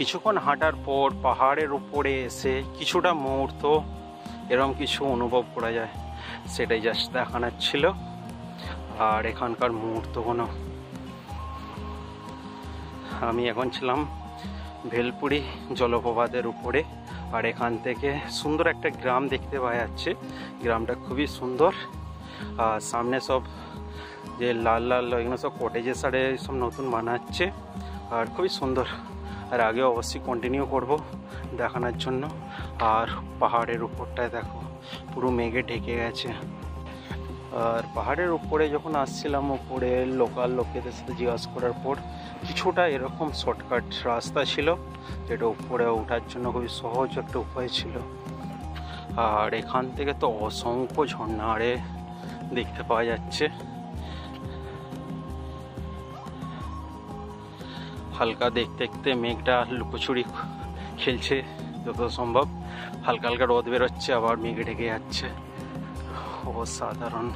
কিছুক্ষণ হাঁটার পর পাহাড়ের উপরে এসে কিছুটা মুহূর্ত এরকম কিছু অনুভব করা যায়, সেটাই জাস্ট দেখানোর ছিল। আর এখানকার মুহূর্তগুলো, আমি এখন ছিলাম ভেলপুরি জলপ্রপাতের উপরে, আর এখান থেকে সুন্দর একটা গ্রাম দেখতে পাওয়া যাচ্ছে। গ্রামটা খুবই সুন্দর, আর সামনে সব যে লাল লাল এগুলো সব কটেজের সাইডে সব নতুন বানাচ্ছে, আর খুবই সুন্দর। আর আগে অবশ্যই কন্টিনিউ করব দেখানোর জন্য। আর পাহাড়ের উপরটায় দেখো পুরো মেঘে ঢেকে গেছে। আর পাহাড়ের উপরে যখন আসছিলাম, উপরে লোকাল লোকেদের সাথে জিজ্ঞাসা করার পর কিছুটা এরকম শর্টকাট রাস্তা ছিল, যেটা উপরে ওঠার জন্য খুবই সহজ একটা উপায় ছিল। আর এখান থেকে তো অসংখ্য ঝর্ণা আরে দেখতে পাওয়া যাচ্ছে। হালকা দেখতে দেখতে মেঘটা লুকোচুরি খেলছে যত সম্ভব। হালকা হালকা রোদ বেরোচ্ছে, আবার মেঘে ঢেকে যাচ্ছে। অসাধারণ।